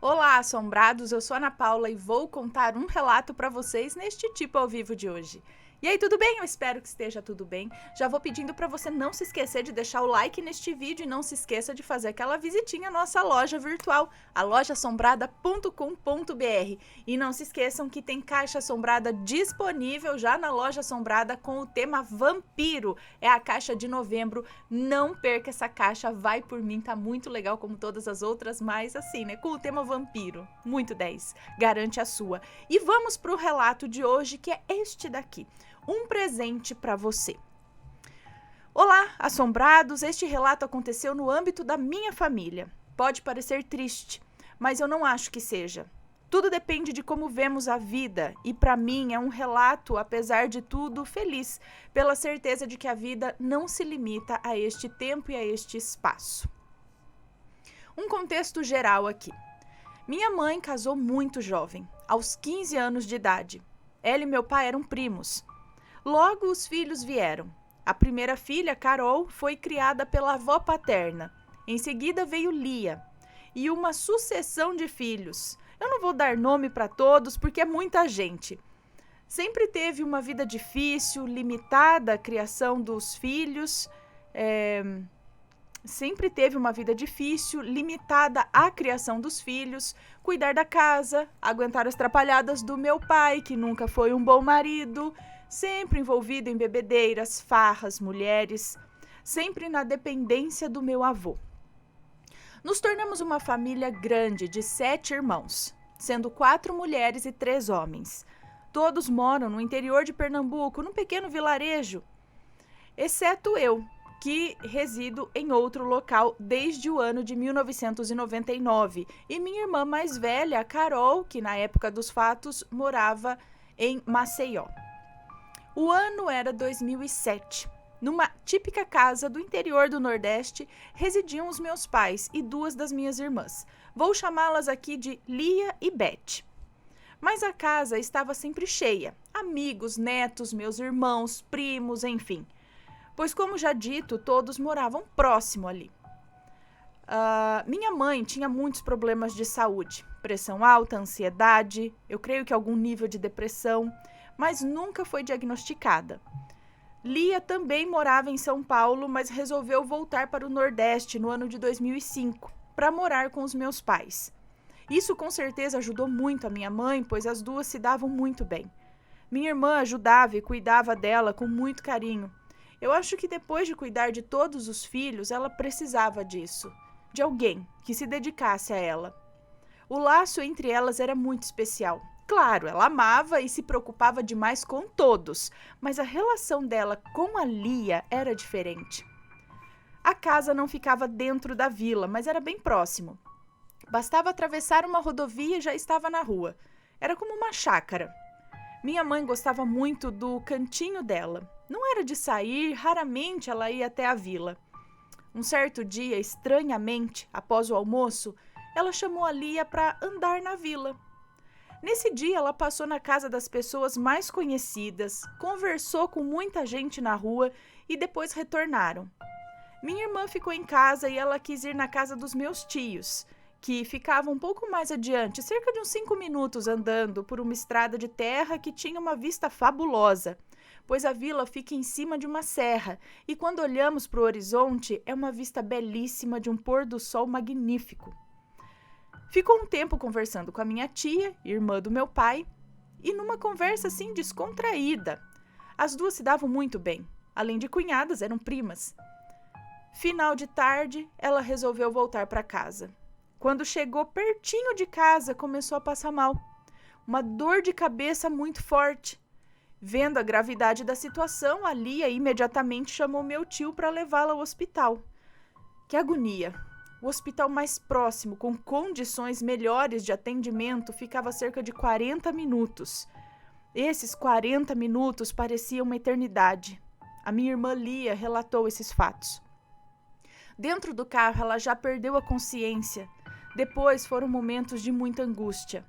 Olá, assombrados! Eu sou a Ana Paula e vou contar um relato para vocês neste tipo ao vivo de hoje. E aí, tudo bem? Eu espero que esteja tudo bem. Já vou pedindo para você não se esquecer de deixar o like neste vídeo e não se esqueça de fazer aquela visitinha à nossa loja virtual, a lojaassombrada.com.br. E não se esqueçam que tem caixa assombrada disponível já na loja assombrada com o tema vampiro. É a caixa de novembro. Não perca essa caixa, vai por mim, tá muito legal como todas as outras, mas assim, né, com o tema vampiro. Muito 10. Garante a sua. E vamos pro relato de hoje, que é este daqui. Um presente para você. Olá, assombrados! Este relato aconteceu no âmbito da minha família. Pode parecer triste, mas eu não acho que seja. Tudo depende de como vemos a vida e para mim é um relato, apesar de tudo, feliz, pela certeza de que a vida não se limita a este tempo e a este espaço. Um contexto geral aqui. Minha mãe casou muito jovem, aos 15 anos de idade. Ela e meu pai eram primos. Logo, os filhos vieram. A primeira filha, Carol, foi criada pela avó paterna. Em seguida veio Lia. E uma sucessão de filhos. Eu não vou dar nome para todos porque é muita gente. Sempre teve uma vida difícil, limitada a criação dos filhos. Sempre teve uma vida difícil, limitada à criação dos filhos, cuidar da casa, aguentar as trapalhadas do meu pai, que nunca foi um bom marido, sempre envolvido em bebedeiras, farras, mulheres, sempre na dependência do meu avô. Nos tornamos uma família grande de 7 irmãos, sendo 4 mulheres e 3 homens. Todos moram no interior de Pernambuco, num pequeno vilarejo, exceto eu, que resido em outro local desde o ano de 1999, e minha irmã mais velha, a Carol, que na época dos fatos morava em Maceió. O ano era 2007. Numa típica casa do interior do Nordeste, residiam os meus pais e 2 das minhas irmãs. Vou chamá-las aqui de Lia e Beth. Mas a casa estava sempre cheia. Amigos, netos, meus irmãos, primos, enfim. Pois, como já dito, todos moravam próximo ali. Minha mãe tinha muitos problemas de saúde. Pressão alta, ansiedade, eu creio que algum nível de depressão, mas nunca foi diagnosticada. Lia também morava em São Paulo, mas resolveu voltar para o Nordeste no ano de 2005, para morar com os meus pais. Isso com certeza ajudou muito a minha mãe, pois as duas se davam muito bem. Minha irmã ajudava e cuidava dela com muito carinho. Eu acho que depois de cuidar de todos os filhos, ela precisava disso, de alguém que se dedicasse a ela. O laço entre elas era muito especial. Claro, ela amava e se preocupava demais com todos, mas a relação dela com a Lia era diferente. A casa não ficava dentro da vila, mas era bem próximo. Bastava atravessar uma rodovia e já estava na rua. Era como uma chácara. Minha mãe gostava muito do cantinho dela. Não era de sair, raramente ela ia até a vila. Um certo dia, estranhamente, após o almoço, ela chamou a Lia para andar na vila. Nesse dia, ela passou na casa das pessoas mais conhecidas, conversou com muita gente na rua e depois retornaram. Minha irmã ficou em casa e ela quis ir na casa dos meus tios, que ficavam um pouco mais adiante, cerca de uns 5 minutos andando por uma estrada de terra que tinha uma vista fabulosa, pois a vila fica em cima de uma serra e quando olhamos para o horizonte é uma vista belíssima de um pôr do sol magnífico. Ficou um tempo conversando com a minha tia, irmã do meu pai, e numa conversa assim descontraída. As duas se davam muito bem, além de cunhadas, eram primas. Final de tarde, ela resolveu voltar para casa. Quando chegou pertinho de casa, começou a passar mal. Uma dor de cabeça muito forte. Vendo a gravidade da situação, a Lia imediatamente chamou meu tio para levá-la ao hospital. Que agonia! O hospital mais próximo, com condições melhores de atendimento, ficava a cerca de 40 minutos. Esses 40 minutos pareciam uma eternidade. A minha irmã Lia relatou esses fatos. Dentro do carro, ela já perdeu a consciência. Depois foram momentos de muita angústia.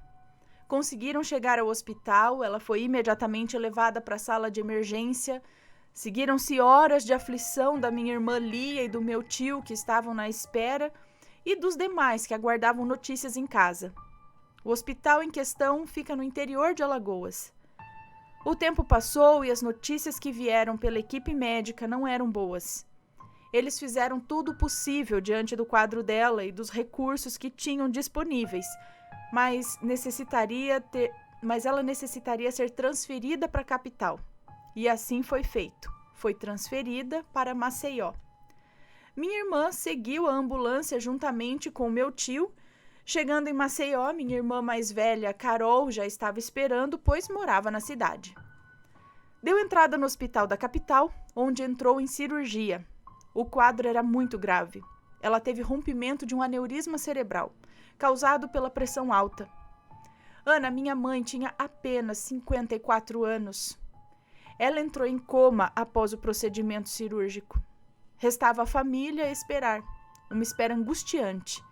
Conseguiram chegar ao hospital, ela foi imediatamente levada para a sala de emergência. Seguiram-se horas de aflição da minha irmã Lia e do meu tio, que estavam na espera, e dos demais que aguardavam notícias em casa. O hospital em questão fica no interior de Alagoas. O tempo passou e as notícias que vieram pela equipe médica não eram boas. Eles fizeram tudo o possível diante do quadro dela e dos recursos que tinham disponíveis, mas ela necessitaria ser transferida para a capital. E assim foi feito. Foi transferida para Maceió. Minha irmã seguiu a ambulância juntamente com meu tio. Chegando em Maceió, minha irmã mais velha, Carol, já estava esperando, pois morava na cidade. Deu entrada no hospital da capital, onde entrou em cirurgia. O quadro era muito grave. Ela teve rompimento de um aneurisma cerebral, causado pela pressão alta. Ana, minha mãe, tinha apenas 54 anos. Ela entrou em coma após o procedimento cirúrgico. Restava a família esperar. Uma espera angustiante.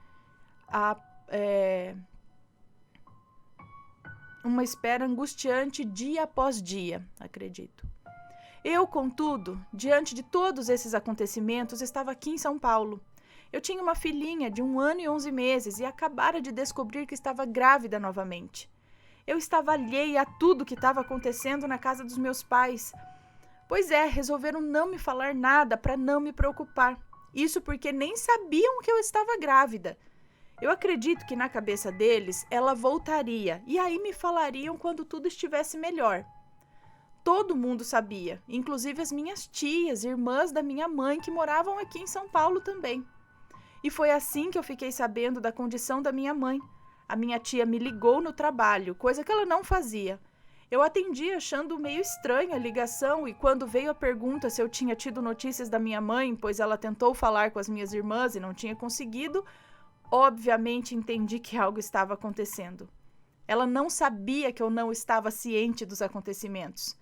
Uma espera angustiante dia após dia, acredito. Eu, contudo, diante de todos esses acontecimentos, estava aqui em São Paulo. Eu tinha uma filhinha de 1 ano e 11 meses e acabara de descobrir que estava grávida novamente. Eu estava alheia a tudo que estava acontecendo na casa dos meus pais. Pois é, resolveram não me falar nada para não me preocupar. Isso porque nem sabiam que eu estava grávida. Eu acredito que na cabeça deles ela voltaria e aí me falariam quando tudo estivesse melhor. Todo mundo sabia, inclusive as minhas tias, irmãs da minha mãe que moravam aqui em São Paulo também. E foi assim que eu fiquei sabendo da condição da minha mãe. A minha tia me ligou no trabalho, coisa que ela não fazia. Eu atendi achando meio estranha a ligação e quando veio a pergunta se eu tinha tido notícias da minha mãe, pois ela tentou falar com as minhas irmãs e não tinha conseguido, obviamente entendi que algo estava acontecendo. Ela não sabia que eu não estava ciente dos acontecimentos.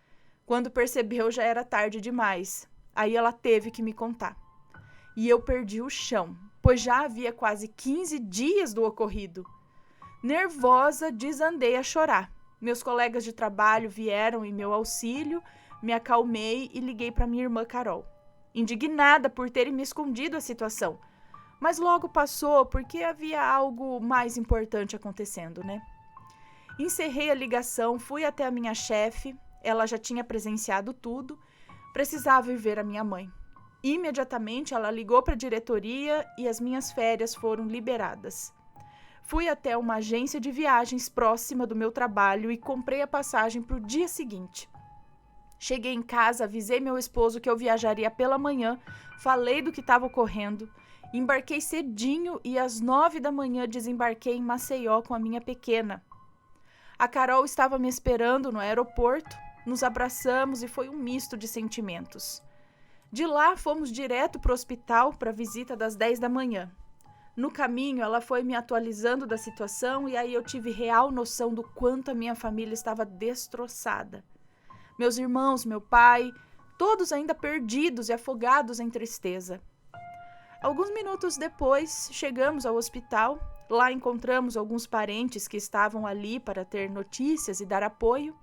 Quando percebeu, já era tarde demais. Aí ela teve que me contar. E eu perdi o chão, pois já havia quase 15 dias do ocorrido. Nervosa, desandei a chorar. Meus colegas de trabalho vieram em meu auxílio, me acalmei e liguei para minha irmã Carol. Indignada por terem me escondido a situação. Mas logo passou porque havia algo mais importante acontecendo, né? Encerrei a ligação, fui até a minha chefe, ela já tinha presenciado tudo, precisava ir ver a minha mãe. Imediatamente ela ligou para a diretoria e as minhas férias foram liberadas. Fui até uma agência de viagens próxima do meu trabalho e comprei a passagem para o dia seguinte. Cheguei em casa, avisei meu esposo que eu viajaria pela manhã, falei do que estava ocorrendo, embarquei cedinho e às 9 da manhã desembarquei em Maceió com a minha pequena. A Carol estava me esperando no aeroporto, nos abraçamos e foi um misto de sentimentos. De lá fomos direto para o hospital para a visita das 10 da manhã. No caminho, ela foi me atualizando da situação e aí eu tive real noção do quanto a minha família estava destroçada. Meus irmãos, meu pai, todos ainda perdidos e afogados em tristeza. Alguns minutos depois, chegamos ao hospital. Lá encontramos alguns parentes que estavam ali para ter notícias e dar apoio.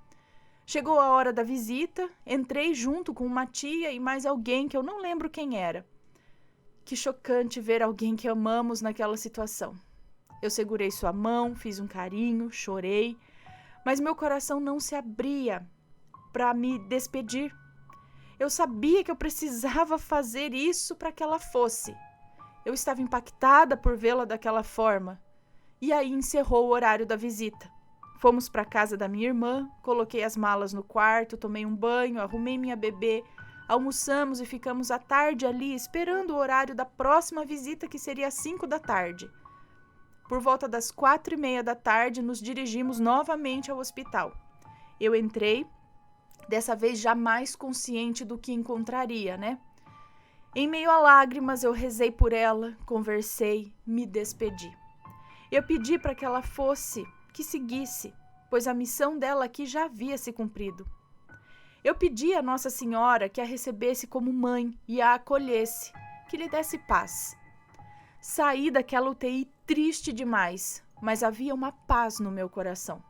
Chegou a hora da visita, entrei junto com uma tia e mais alguém que eu não lembro quem era. Que chocante ver alguém que amamos naquela situação. Eu segurei sua mão, fiz um carinho, chorei, mas meu coração não se abria para me despedir. Eu sabia que eu precisava fazer isso para que ela fosse. Eu estava impactada por vê-la daquela forma. E aí encerrou o horário da visita. Fomos para a casa da minha irmã, coloquei as malas no quarto, tomei um banho, arrumei minha bebê, almoçamos e ficamos à tarde ali esperando o horário da próxima visita, que seria às 5 da tarde. Por volta das 4:30 da tarde, nos dirigimos novamente ao hospital. Eu entrei, dessa vez já mais consciente do que encontraria, né? Em meio a lágrimas, eu rezei por ela, conversei, me despedi. Eu pedi para que ela fosse, que seguisse, pois a missão dela aqui já havia se cumprido. Eu pedi a Nossa Senhora que a recebesse como mãe e a acolhesse, que lhe desse paz. Saí daquela UTI triste demais, mas havia uma paz no meu coração.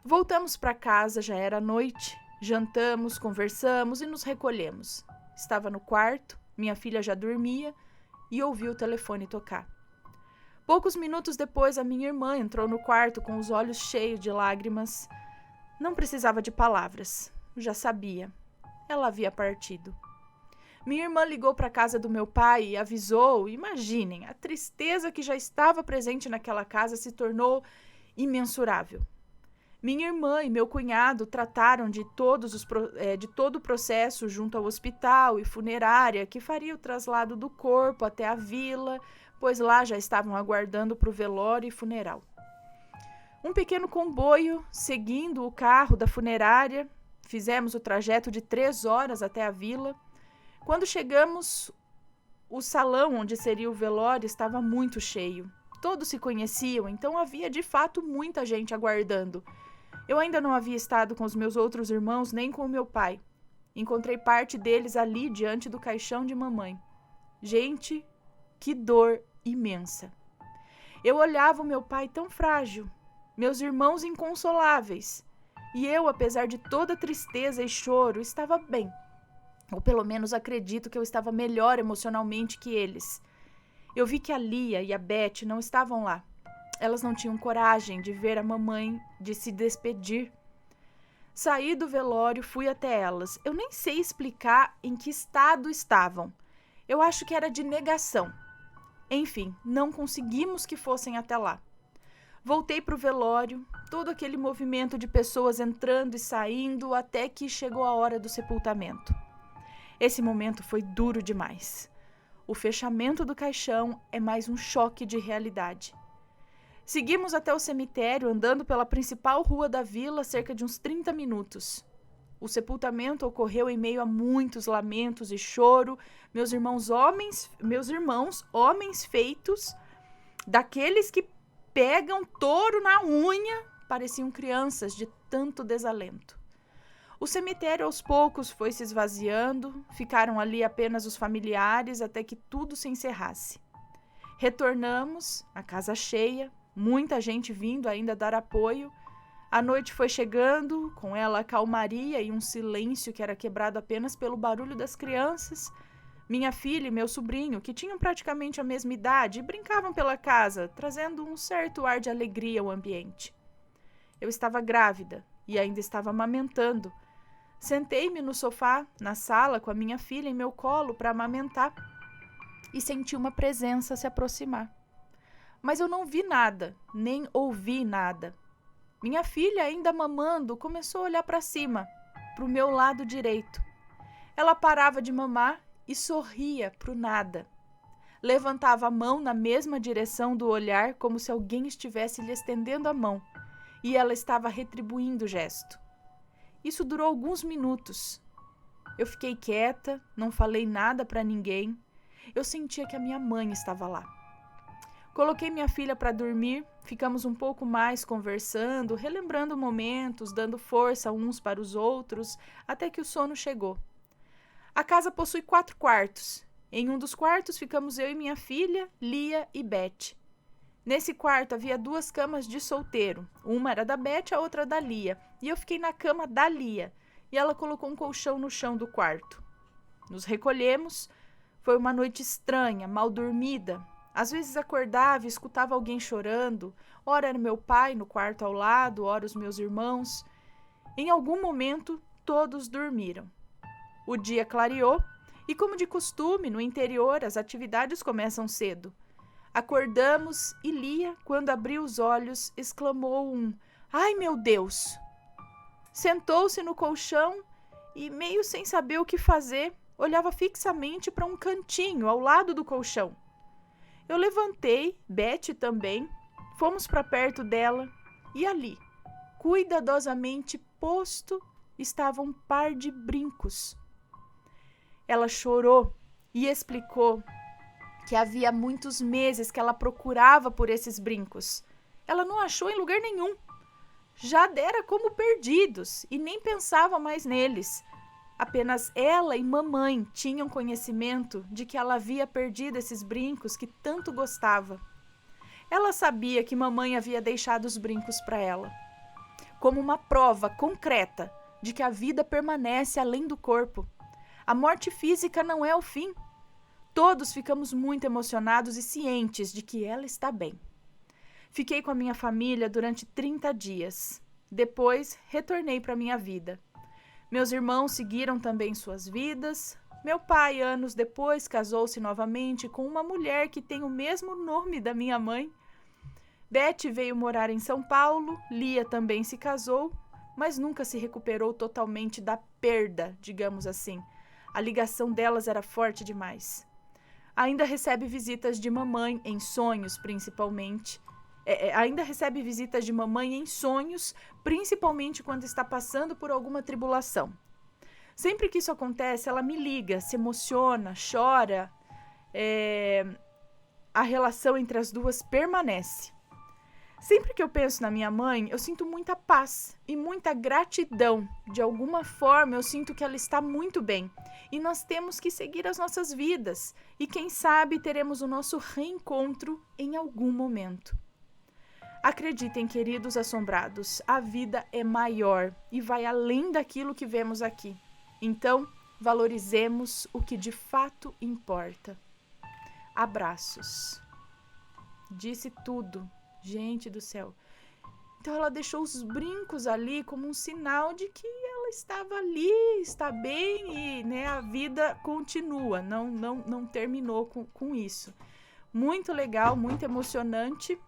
Voltamos para casa, já era noite, jantamos, conversamos e nos recolhemos. Estava no quarto, minha filha já dormia e ouvi o telefone tocar. Poucos minutos depois, a minha irmã entrou no quarto com os olhos cheios de lágrimas. Não precisava de palavras, já sabia. Ela havia partido. Minha irmã ligou para a casa do meu pai e avisou. Imaginem, a tristeza que já estava presente naquela casa se tornou imensurável. Minha irmã e meu cunhado trataram de todo o processo junto ao hospital e funerária que faria o traslado do corpo até a vila, pois lá já estavam aguardando para o velório e funeral. Um pequeno comboio seguindo o carro da funerária. Fizemos o trajeto de 3 horas até a vila. Quando chegamos, o salão onde seria o velório estava muito cheio. Todos se conheciam, então havia de fato muita gente aguardando. Eu ainda não havia estado com os meus outros irmãos nem com o meu pai. Encontrei parte deles ali diante do caixão de mamãe. Gente, que dor imensa. Eu olhava o meu pai tão frágil, meus irmãos inconsoláveis, e eu, apesar de toda a tristeza e choro, estava bem. Ou pelo menos acredito que eu estava melhor emocionalmente que eles. Eu vi que a Lia e a Beth não estavam lá. Elas não tinham coragem de ver a mamãe, de se despedir. Saí do velório, fui até elas. Eu nem sei explicar em que estado estavam. Eu acho que era de negação. Enfim, não conseguimos que fossem até lá. Voltei para o velório, todo aquele movimento de pessoas entrando e saindo até que chegou a hora do sepultamento. Esse momento foi duro demais. O fechamento do caixão é mais um choque de realidade. Seguimos até o cemitério, andando pela principal rua da vila, cerca de uns 30 minutos. O sepultamento ocorreu em meio a muitos lamentos e choro. Meus irmãos, homens feitos, daqueles que pegam touro na unha, pareciam crianças de tanto desalento. O cemitério aos poucos foi se esvaziando, ficaram ali apenas os familiares até que tudo se encerrasse. Retornamos, a casa cheia, muita gente vindo ainda dar apoio. A noite foi chegando, com ela a calmaria e um silêncio que era quebrado apenas pelo barulho das crianças. Minha filha e meu sobrinho, que tinham praticamente a mesma idade, brincavam pela casa, trazendo um certo ar de alegria ao ambiente. Eu estava grávida e ainda estava amamentando. Sentei-me no sofá, na sala, com a minha filha em meu colo para amamentar e senti uma presença se aproximar. Mas eu não vi nada, nem ouvi nada. Minha filha, ainda mamando, começou a olhar para cima, para o meu lado direito. Ela parava de mamar e sorria para o nada. Levantava a mão na mesma direção do olhar, como se alguém estivesse lhe estendendo a mão, e ela estava retribuindo o gesto. Isso durou alguns minutos. Eu fiquei quieta, não falei nada para ninguém. Eu sentia que a minha mãe estava lá. Coloquei minha filha para dormir, ficamos um pouco mais conversando, relembrando momentos, dando força uns para os outros, até que o sono chegou. A casa possui 4 quartos. Em um dos quartos ficamos eu e minha filha, Lia e Beth. Nesse quarto havia 2 camas de solteiro. Uma era da Beth, a outra da Lia. E eu fiquei na cama da Lia. E ela colocou um colchão no chão do quarto. Nos recolhemos. Foi uma noite estranha, mal dormida. Às vezes acordava e escutava alguém chorando. Ora era meu pai no quarto ao lado, ora os meus irmãos. Em algum momento, todos dormiram. O dia clareou e, como de costume, no interior as atividades começam cedo. Acordamos e Lia, quando abriu os olhos, exclamou um "Ai, meu Deus!". Sentou-se no colchão e, meio sem saber o que fazer, olhava fixamente para um cantinho ao lado do colchão. Eu levantei, Beth também, fomos para perto dela e ali, cuidadosamente posto, estava um par de brincos. Ela chorou e explicou que havia muitos meses que ela procurava por esses brincos. Ela não achou em lugar nenhum. Já dera como perdidos e nem pensava mais neles. Apenas ela e mamãe tinham conhecimento de que ela havia perdido esses brincos que tanto gostava. Ela sabia que mamãe havia deixado os brincos para ela, como uma prova concreta de que a vida permanece além do corpo. A morte física não é o fim. Todos ficamos muito emocionados e cientes de que ela está bem. Fiquei com a minha família durante 30 dias. Depois, retornei para minha vida. Meus irmãos seguiram também suas vidas. Meu pai, anos depois, casou-se novamente com uma mulher que tem o mesmo nome da minha mãe. Beth veio morar em São Paulo, Lia também se casou, mas nunca se recuperou totalmente da perda, digamos assim. A ligação delas era forte demais. Ainda recebe visitas de mamãe, em sonhos principalmente. Ainda recebe visitas de mamãe em sonhos, principalmente quando está passando por alguma tribulação. Sempre que isso acontece, ela me liga, se emociona, chora. A relação entre as duas permanece. Sempre que eu penso na minha mãe, eu sinto muita paz e muita gratidão. De alguma forma, eu sinto que ela está muito bem. E nós temos que seguir as nossas vidas. E quem sabe teremos o nosso reencontro em algum momento. Acreditem, queridos assombrados, a vida é maior e vai além daquilo que vemos aqui. Então, valorizemos o que de fato importa. Abraços. Disse tudo. Gente do céu. Então ela deixou os brincos ali como um sinal de que ela estava ali, está bem e, né, a vida continua, não terminou com isso. Muito legal, muito emocionante,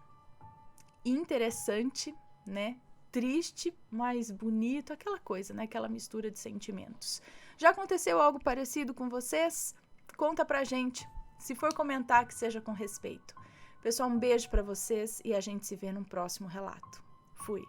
interessante, né? Triste, mas bonito, aquela coisa, né? Aquela mistura de sentimentos. Já aconteceu algo parecido com vocês? Conta pra gente. Se for comentar, que seja com respeito. Pessoal, um beijo para vocês e a gente se vê no próximo relato. Fui!